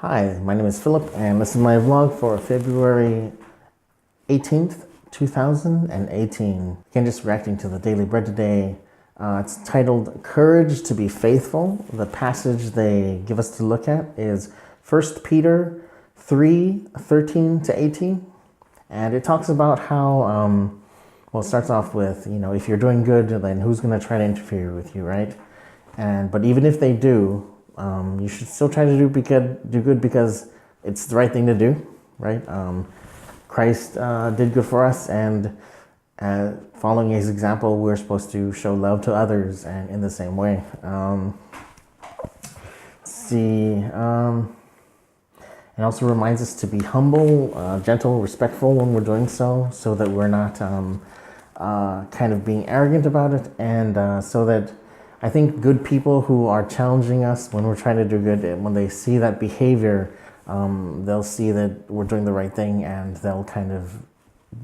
Hi, my name is Philip, and this is my vlog for February 18th, 2018. Again, just reacting to the Daily Bread today. It's titled Courage to be Faithful. The passage they give us to look at is 1 Peter 3:13 to 18. And it talks about how, it starts off with, if you're doing good, then who's going to try to interfere with you, right? But even if they do, you should still try to do good because it's the right thing to do, right? Christ did good for us, and following his example, we're supposed to show love to others, and in the same way. It also reminds us to be humble, gentle, respectful when we're doing so that we're not kind of being arrogant about it, and so that I think good people who are challenging us when we're trying to do good, when they see that behavior, they'll see that we're doing the right thing, and they'll kind of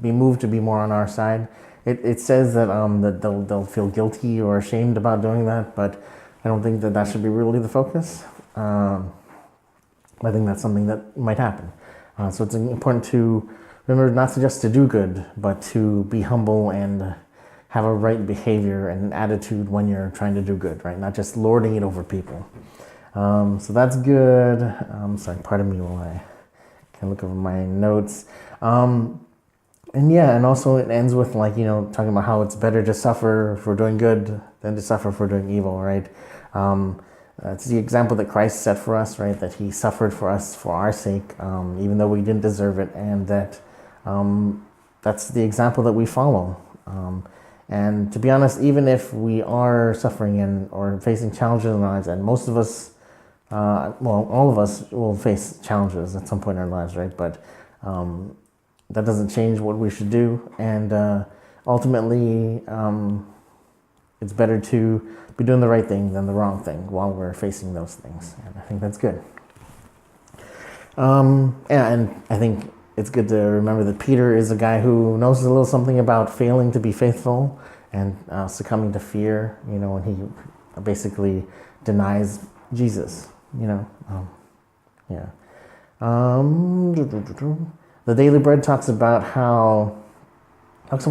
be moved to be more on our side. It says that that they'll feel guilty or ashamed about doing that, but I don't think that should be really the focus. I think that's something that might happen. So it's important to remember not just to do good, but to be humble and have a right behavior and attitude when you're trying to do good, right? Not just lording it over people. So that's good. Sorry, pardon me while I can look over my notes. And also it ends with talking about how it's better to suffer for doing good than to suffer for doing evil, right? It's the example that Christ set for us, right? That he suffered for us for our sake, even though we didn't deserve it, and that that's the example that we follow. And to be honest, even if we are suffering or facing challenges in our lives, and most of us, all of us will face challenges at some point in our lives, right? But that doesn't change what we should do. And ultimately, it's better to be doing the right thing than the wrong thing while we're facing those things. And I think that's good. And I think it's good to remember that Peter is a guy who knows a little something about failing to be faithful and succumbing to fear, when he basically denies Jesus, The Daily Bread talks about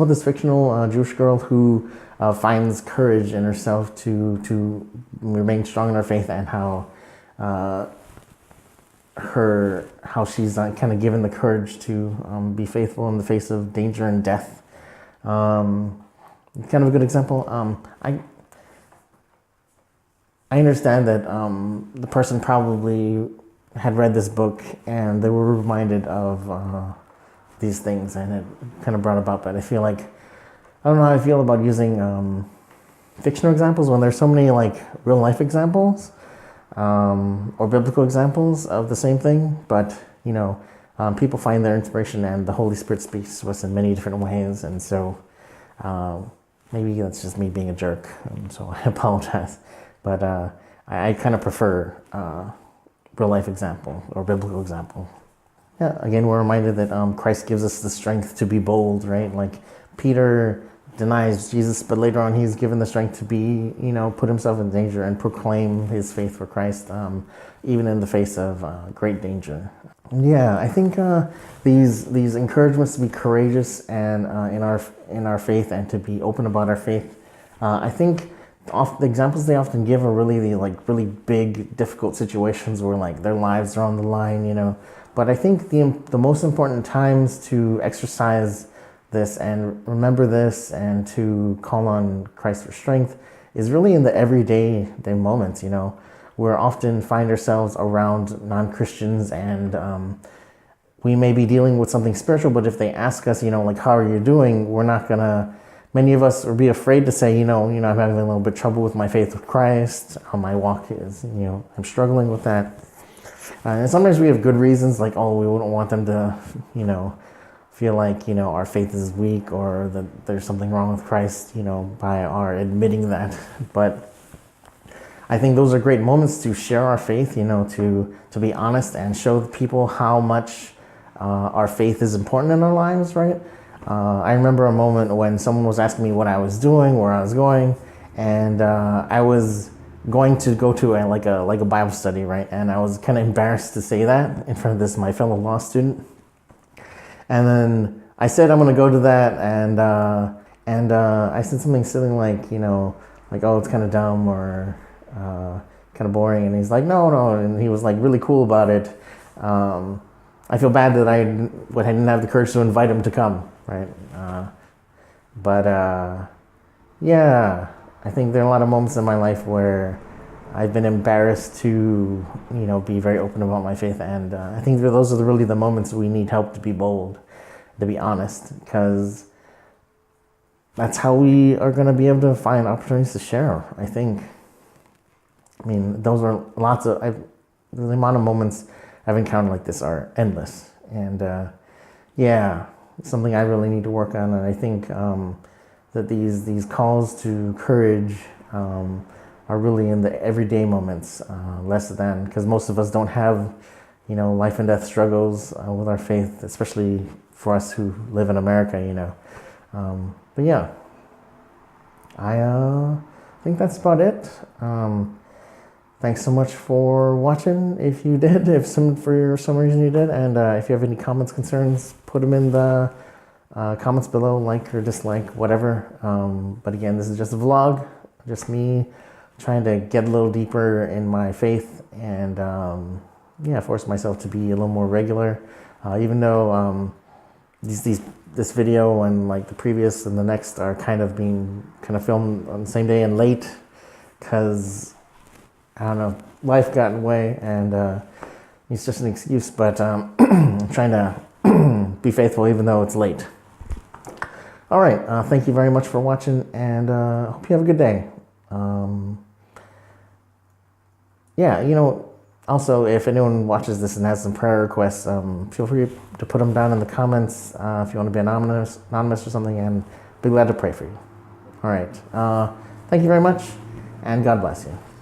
this fictional Jewish girl who finds courage in herself to remain strong in her faith, and how she's kind of given the courage to be faithful in the face of danger and death. Kind of a good example. I understand that the person probably had read this book and they were reminded of these things, and it kind of brought about. But I don't know how I feel about using fictional examples when there's so many real life examples. Or biblical examples of the same thing, but people find their inspiration, and the Holy Spirit speaks to us in many different ways, and so maybe that's just me being a jerk, so I apologize, but I kind of prefer real life example or biblical example. Yeah, again, we're reminded that Christ gives us the strength to be bold, right? Like Peter denies Jesus, but later on he's given the strength to be, put himself in danger and proclaim his faith for Christ, even in the face of great danger. Yeah, I think these encouragements to be courageous and in our faith, and to be open about our faith. I think the examples they often give are really really big, difficult situations where their lives are on the line, But I think the most important times to exercise this and remember this and to call on Christ for strength is really in the everyday moments. We often find ourselves around non-Christians, and we may be dealing with something spiritual, but if they ask us, how are you doing, we're not gonna, many of us will be afraid to say, I'm having a little bit of trouble with my faith with Christ, how my walk is, I'm struggling with that. And sometimes we have good reasons, we wouldn't want them to, feel our faith is weak, or that there's something wrong with Christ, by our admitting that. But I think those are great moments to share our faith, to be honest and show people how much our faith is important in our lives, right? I remember a moment when someone was asking me what I was doing, where I was going, and I was going to go to like a Bible study, right? And I was kind of embarrassed to say that in front of my fellow law student. And then I said I'm going to go to that, and I said something silly like, like, oh, it's kind of dumb or kind of boring. And he's like, no, and he was like really cool about it. I feel bad that I didn't have the courage to invite him to come, right? But yeah, I think there are a lot of moments in my life where I've been embarrassed to, be very open about my faith. And I think those are really the moments we need help to be bold, to be honest, because that's how we are going to be able to find opportunities to share, I think. I mean, those are the amount of moments I've encountered like this are endless. And yeah, it's something I really need to work on. And I think that these calls to courage are really in the everyday moments, less than, because most of us don't have, life and death struggles with our faith, especially for us who live in America, But yeah, I think that's about it. Thanks so much for watching. If you did, for some reason you did, and if you have any comments, concerns, put them in the comments below, like or dislike, whatever. But again, this is just a vlog, just me trying to get a little deeper in my faith and force myself to be a little more regular. Even though this video and like the previous and the next are kind of filmed on the same day and late, because I don't know, life got in the way, and it's just an excuse, but I'm trying to be faithful even though it's late. All right, thank you very much for watching, and hope you have a good day. Also, if anyone watches this and has some prayer requests, feel free to put them down in the comments if you want to be anonymous or something, and be glad to pray for you. All right, thank you very much, and God bless you.